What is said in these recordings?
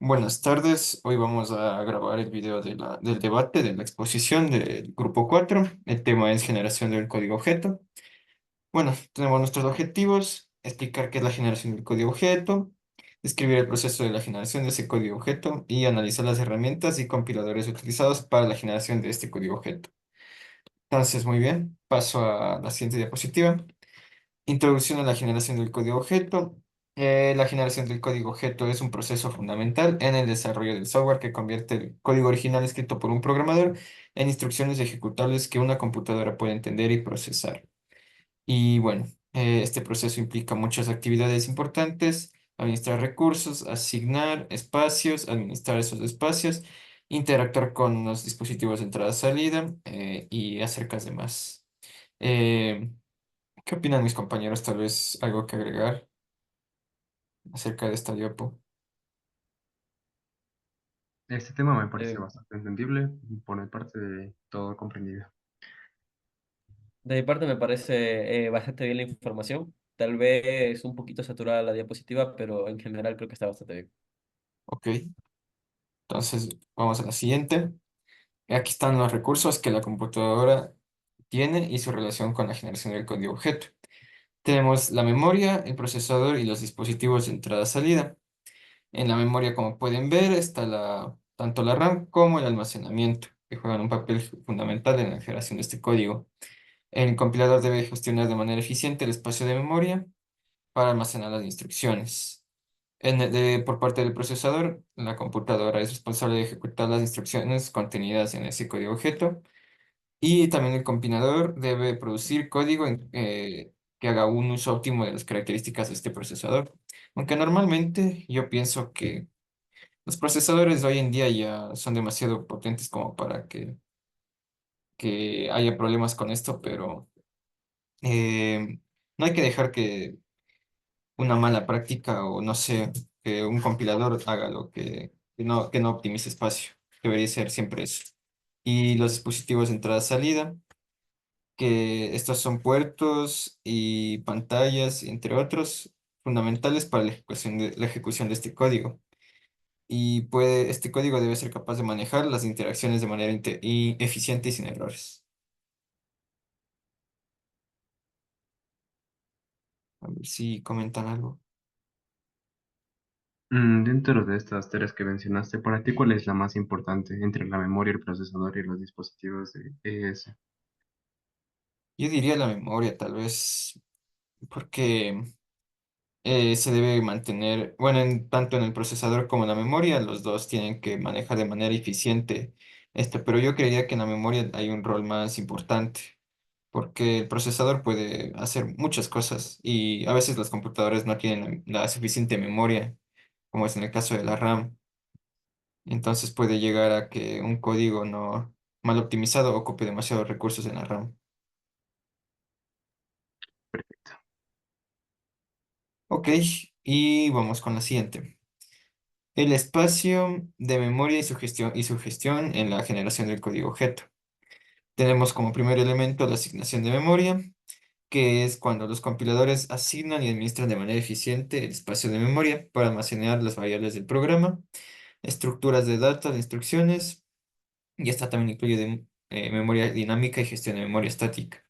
Buenas tardes, hoy vamos a grabar el video del debate de la exposición del grupo 4. El tema es generación del código objeto. Bueno, tenemos nuestros objetivos: explicar qué es la generación del código objeto, describir el proceso de la generación de ese código objeto y analizar las herramientas y compiladores utilizados para la generación de este código objeto. Entonces, muy bien, paso a la siguiente diapositiva. Introducción a la generación del código objeto. La generación del código objeto es un proceso fundamental en el desarrollo del software que convierte el código original escrito por un programador en instrucciones ejecutables que una computadora puede entender y procesar. Y bueno, este proceso implica muchas actividades importantes: administrar recursos, asignar espacios, administrar esos espacios, interactuar con los dispositivos de entrada-salida y acerca de más. Eh, ¿Qué opinan mis compañeros? Tal vez algo que agregar acerca de esta diapo. Este tema me parece Eh, bastante entendible, por mi parte de todo comprendido. de mi parte me parece bastante bien la información. Tal vez un poquito saturada la diapositiva, pero en general creo que está bastante bien. Ok, entonces vamos a la siguiente. Aquí están los recursos que la computadora tiene y su relación con la generación del código objeto. Tenemos la memoria, el procesador y los dispositivos de entrada-salida. En la memoria, como pueden ver, está tanto la RAM como el almacenamiento, que juegan un papel fundamental en la generación de este código. El compilador debe gestionar de manera eficiente el espacio de memoria para almacenar las instrucciones. Por parte del procesador, la computadora es responsable de ejecutar las instrucciones contenidas en ese código objeto, y también el compilador debe producir código que haga un uso óptimo de las características de este procesador. Aunque normalmente yo pienso que los procesadores de hoy en día ya son demasiado potentes como para que haya problemas con esto, pero no hay que dejar que una mala práctica o no sé, que un compilador haga que no optimice espacio. Debería ser siempre eso. Y los dispositivos de entrada-salida, que estos son puertos y pantallas, entre otros, fundamentales para la ejecución de este código. Y este código debe ser capaz de manejar las interacciones de manera eficiente y sin errores. A ver si comentan algo. Dentro de estas tareas que mencionaste, para ti, ¿cuál es la más importante entre la memoria, el procesador y los dispositivos de ES? Yo diría la memoria, tal vez, porque se debe mantener, bueno, tanto en el procesador como en la memoria, los dos tienen que manejar de manera eficiente esto, pero yo creería que en la memoria hay un rol más importante, porque el procesador puede hacer muchas cosas y a veces las computadoras no tienen la suficiente memoria, como es en el caso de la RAM. Entonces puede llegar a que un código no mal optimizado ocupe demasiados recursos en la RAM. Perfecto. Ok, y vamos con la siguiente. El espacio de memoria y su gestión en la generación del código objeto. Tenemos como primer elemento la asignación de memoria, que es cuando los compiladores asignan y administran de manera eficiente el espacio de memoria para almacenar las variables del programa, estructuras de datos, de instrucciones, y esta también incluye memoria dinámica y gestión de memoria estática.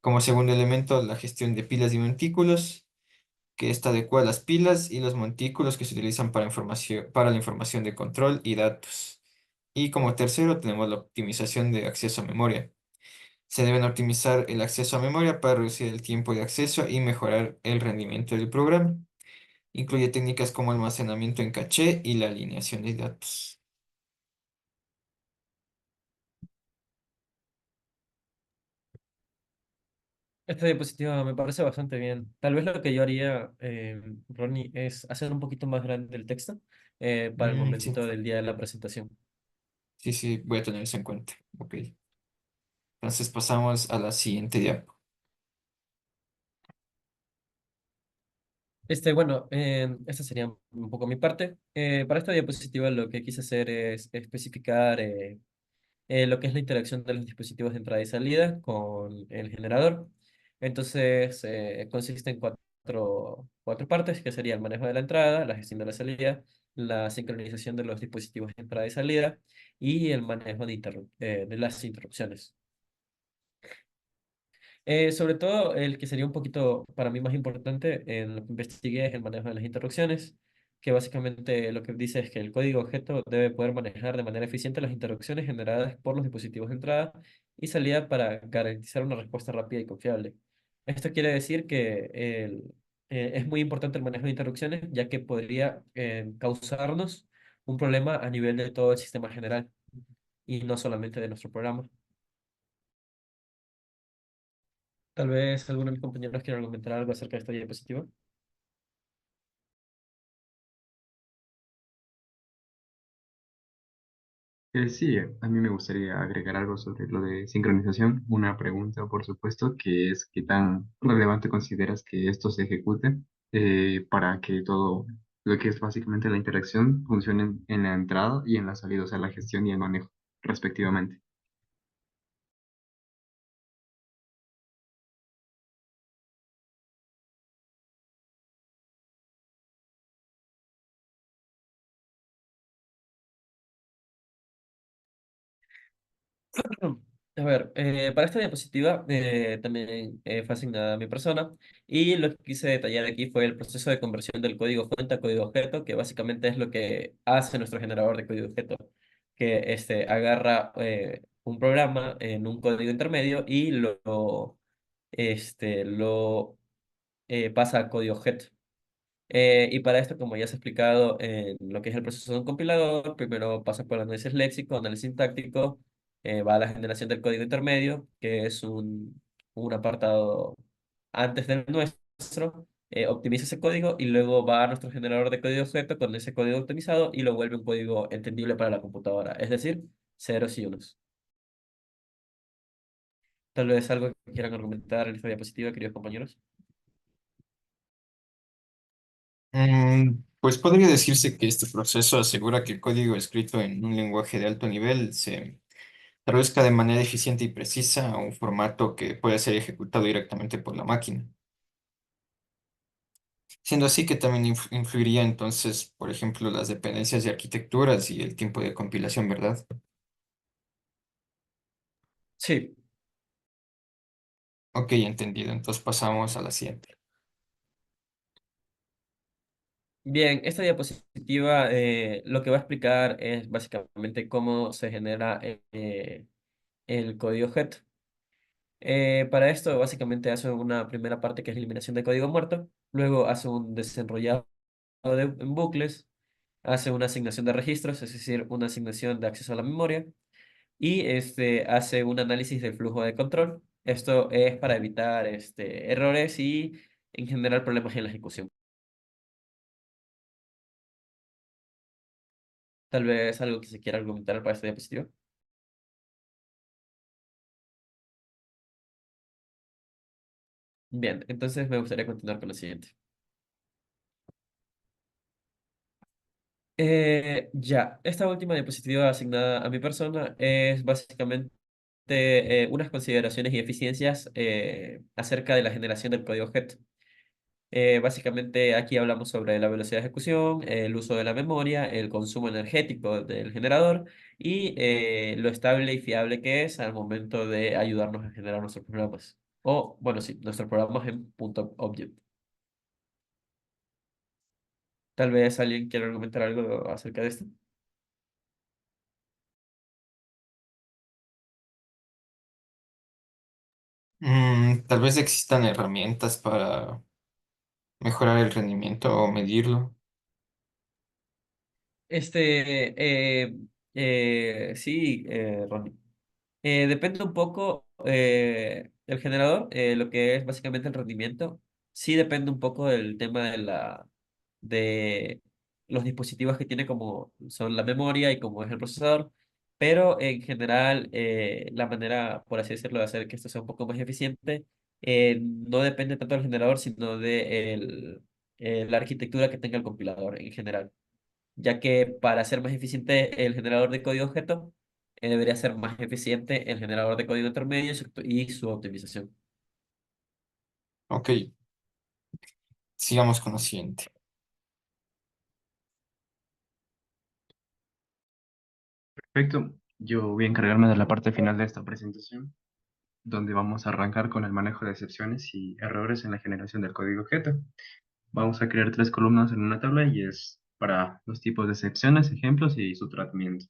Como segundo elemento, la gestión de pilas y montículos, que esta adecua las pilas y los montículos que se utilizan para la información de control y datos. Y como tercero, tenemos la optimización de acceso a memoria. Se deben optimizar el acceso a memoria para reducir el tiempo de acceso y mejorar el rendimiento del programa. Incluye técnicas como almacenamiento en caché y la alineación de datos. Esta diapositiva me parece bastante bien. Tal vez lo que yo haría, Ronnie, es hacer un poquito más grande el texto para el Sí, momentito del día de la presentación. sí, sí, voy a tener eso en cuenta. Ok. Entonces pasamos a la siguiente diapo. Bueno, esta sería un poco mi parte. Para esta diapositiva lo que quise hacer es especificar lo que es la interacción de los dispositivos de entrada y salida con el generador. Entonces, consiste en cuatro partes, que sería el manejo de la entrada, la gestión de la salida, la sincronización de los dispositivos de entrada y salida y el manejo de las interrupciones. Sobre todo, el que sería un poquito para mí más importante en lo que investigué es el manejo de las interrupciones, que básicamente lo que dice es que el código objeto debe poder manejar de manera eficiente las interrupciones generadas por los dispositivos de entrada y salida para garantizar una respuesta rápida y confiable. Esto quiere decir que es muy importante el manejo de interrupciones, ya que podría causarnos un problema a nivel de todo el sistema general y no solamente de nuestro programa. Tal vez alguno de mis compañeros quiera argumentar algo acerca de esta diapositiva. Sí, a mí me gustaría agregar algo sobre lo de sincronización. Una pregunta, por supuesto, que es qué tan relevante consideras que esto se ejecute para que todo lo que es básicamente la interacción funcione en la entrada y en la salida, o sea, la gestión y el manejo, respectivamente. A ver, para esta diapositiva también fue asignada a mi persona y lo que quise detallar aquí fue el proceso de conversión del código fuente a código objeto, que básicamente es lo que hace nuestro generador de código objeto, que agarra un programa en un código intermedio y lo pasa a código objeto. Y para esto, como ya se ha explicado en lo que es el proceso de un compilador, primero pasa por análisis léxico, análisis sintáctico, va a la generación del código intermedio, que es un apartado antes del nuestro, optimiza ese código y luego va a nuestro generador de código objeto con ese código optimizado y lo vuelve un código entendible para la computadora, es decir, ceros y unos. Tal vez algo que quieran argumentar en esta diapositiva, queridos compañeros. Pues podría decirse que este proceso asegura que el código escrito en un lenguaje de alto nivel se traduzca de manera eficiente y precisa a un formato que puede ser ejecutado directamente por la máquina. Siendo así que también influiría entonces, por ejemplo, las dependencias de arquitecturas y el tiempo de compilación, ¿verdad? Sí. Ok, entendido. Entonces pasamos a la siguiente. Bien, esta diapositiva lo que va a explicar es básicamente cómo se genera el código objeto. Para esto, básicamente hace una primera parte que es eliminación de código muerto, luego hace un desenrollado en bucles, hace una asignación de registros, es decir, una asignación de acceso a la memoria, y hace un análisis del flujo de control. Esto es para evitar errores y, en general, problemas en la ejecución. Tal vez algo que se quiera argumentar para esta diapositiva. Bien, entonces me gustaría continuar con lo siguiente. Ya, esta última diapositiva asignada a mi persona es básicamente unas consideraciones y eficiencias acerca de la generación del código objeto. Básicamente aquí hablamos sobre la velocidad de ejecución, el uso de la memoria, el consumo energético del generador y lo estable y fiable que es al momento de ayudarnos a generar nuestros programas. O, bueno, sí, nuestros programas en punto .object. Tal vez alguien quiera argumentar algo acerca de esto. Tal vez existan herramientas para mejorar el rendimiento o medirlo. Sí, Ronnie. Depende un poco el generador, lo que es básicamente el rendimiento. Sí depende un poco del tema de los dispositivos que tiene como son la memoria y como es el procesador. Pero en general, la manera, por así decirlo, de hacer que esto sea un poco más eficiente no depende tanto del generador, sino de la arquitectura que tenga el compilador en general, ya que para ser más eficiente el generador de código objeto, debería ser más eficiente el generador de código intermedio y su optimización. Ok, sigamos con lo siguiente. Perfecto. Yo voy a encargarme de la parte final de esta presentación, donde vamos a arrancar con el manejo de excepciones y errores en la generación del código objeto. Vamos a crear tres columnas en una tabla y es para los tipos de excepciones, ejemplos y su tratamiento.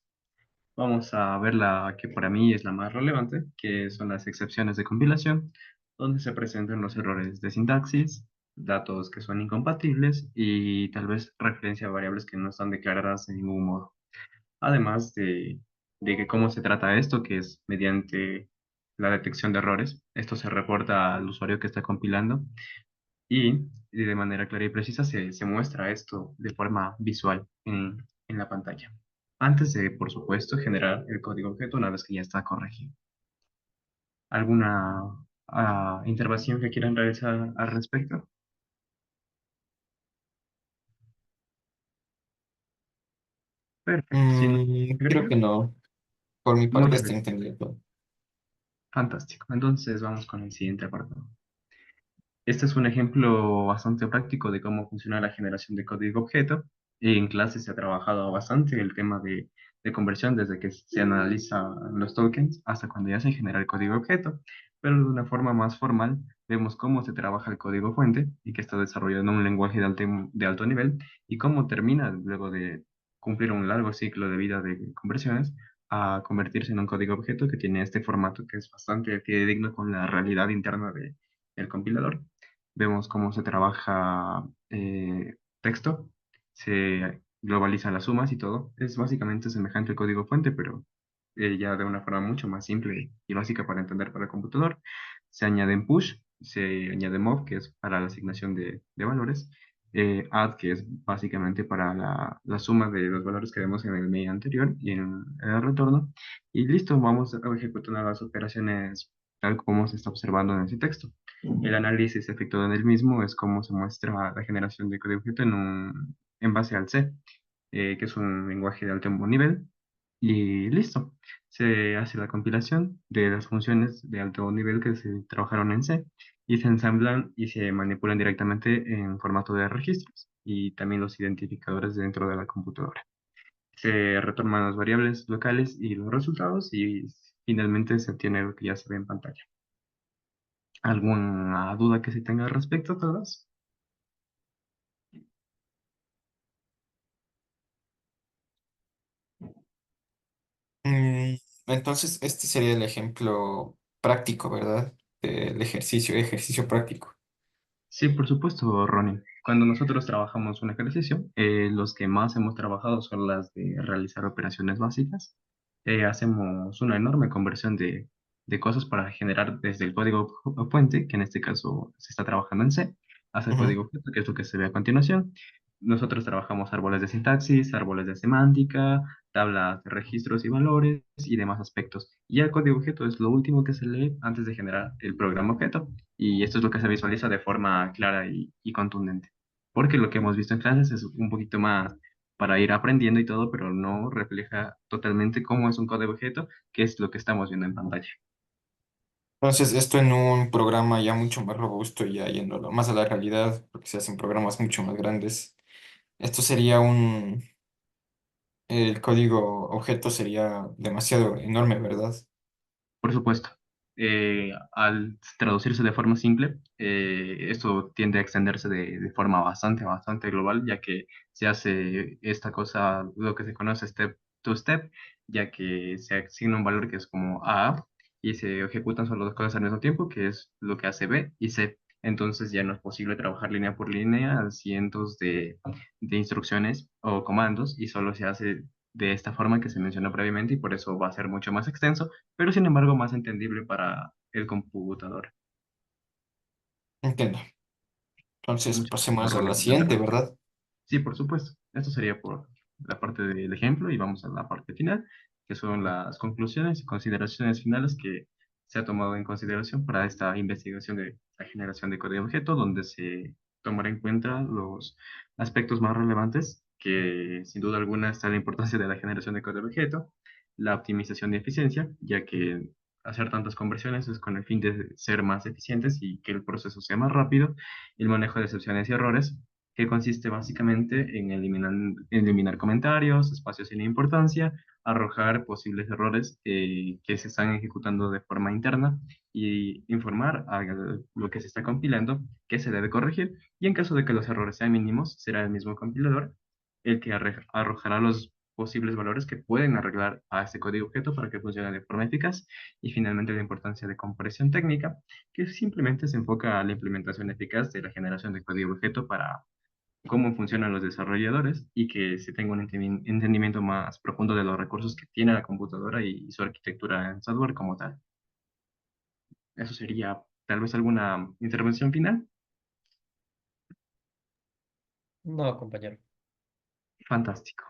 Vamos a ver la que para mí es la más relevante, que son las excepciones de compilación, donde se presentan los errores de sintaxis, datos que son incompatibles y tal vez referencia a variables que no están declaradas de ningún modo. Además de que cómo se trata esto, que es mediante la detección de errores. Esto se reporta al usuario que está compilando y de manera clara y precisa se muestra esto de forma visual en la pantalla. Antes de, por supuesto, generar el código objeto una vez que ya está corregido. ¿Alguna intervención que quieran realizar al respecto? Perfecto. Si no, Creo que agregan, no. Por mi parte muchas está gracias. entendido todo. Fantástico. Entonces vamos con el siguiente apartado. Este es un ejemplo bastante práctico de cómo funciona la generación de código objeto. En clase se ha trabajado bastante el tema de conversión desde que se analizan los tokens hasta cuando ya se genera el código objeto, pero de una forma más formal vemos cómo se trabaja el código fuente y que está desarrollado en un lenguaje de alto nivel y cómo termina luego de cumplir un largo ciclo de vida de conversiones a convertirse en un código objeto que tiene este formato que es bastante fidedigno con la realidad interna del compilador. Vemos cómo se trabaja texto, se globalizan las sumas y todo. Es básicamente semejante al código fuente, pero ya de una forma mucho más simple y básica para entender para el computador. Se añaden push, se añade mov, que es para la asignación de valores, add, que es básicamente para la suma de los valores que vemos en el medio anterior y en el retorno. Y listo, vamos a ejecutar las operaciones tal como se está observando en ese texto. El análisis efectuado en el mismo es cómo se muestra la generación de código objeto en base al C, que es un lenguaje de alto nivel. Y listo. Se hace la compilación de las funciones de alto nivel que se trabajaron en C y se ensamblan y se manipulan directamente en formato de registros y también los identificadores dentro de la computadora. Se retornan las variables locales y los resultados y finalmente se obtiene lo que ya se ve en pantalla. ¿Alguna duda que se tenga al respecto, todas? Mm, entonces, este sería el ejemplo práctico, ¿verdad? Del ejercicio práctico. Sí, por supuesto, Ronnie. Cuando nosotros trabajamos un ejercicio, los que más hemos trabajado son las de realizar operaciones básicas. Hacemos una enorme conversión de cosas para generar desde el código fuente, que en este caso se está trabajando en C, hasta el Ujú. código objeto, que es lo que se ve a continuación. Nosotros trabajamos árboles de sintaxis, árboles de semántica, tablas de registros y valores y demás aspectos. Y el código objeto es lo último que se lee antes de generar el programa objeto. Y esto es lo que se visualiza de forma clara y contundente. Porque lo que hemos visto en clases es un poquito más para ir aprendiendo y todo, pero no refleja totalmente cómo es un código objeto, que es lo que estamos viendo en pantalla. Entonces, esto en un programa ya mucho más robusto, ya yéndolo más a la realidad, porque se hacen programas mucho más grandes. Esto sería el código objeto sería demasiado enorme, ¿verdad? Por supuesto, al traducirse de forma simple, esto tiende a extenderse de forma bastante global, ya que se hace esta cosa, lo que se conoce step to step, ya que se asigna un valor que es como A y se ejecutan solo dos cosas al mismo tiempo, que es lo que hace B y C. Entonces ya no es posible trabajar línea por línea, cientos de instrucciones o comandos, y solo se hace de esta forma que se mencionó previamente y por eso va a ser mucho más extenso pero sin embargo más entendible para el computador. Entiendo. Entonces, Muchas gracias, pasemos a la Ronnie, por siguiente, interrumpir. ¿verdad? Sí, por supuesto. Esto sería por la parte del ejemplo y vamos a la parte final, que son las conclusiones y consideraciones finales que se ha tomado en consideración para esta investigación de la generación de código objeto, donde se tomará en cuenta los aspectos más relevantes, que sin duda alguna está la importancia de la generación de código objeto, la optimización de eficiencia, ya que hacer tantas conversiones es con el fin de ser más eficientes y que el proceso sea más rápido, el manejo de excepciones y errores, que consiste básicamente en eliminar comentarios, espacios sin importancia, arrojar posibles errores que se están ejecutando de forma interna y informar a lo que se está compilando que se debe corregir. Y en caso de que los errores sean mínimos, será el mismo compilador el que arrojará los posibles valores que pueden arreglar a este código objeto para que funcione de forma eficaz. Y finalmente la importancia de comprensión técnica, que simplemente se enfoca a la implementación eficaz de la generación de código objeto para cómo funcionan los desarrolladores y que se tenga un entendimiento más profundo de los recursos que tiene la computadora y su arquitectura en software como tal. Eso sería tal vez alguna intervención final. No, compañero. Fantástico.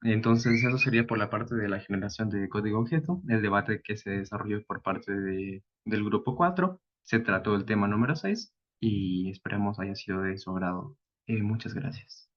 Entonces, eso sería por la parte de la generación de código objeto, el debate que se desarrolló por parte del grupo 4. Se trató el tema número 6 y esperemos haya sido de su agrado. Muchas gracias.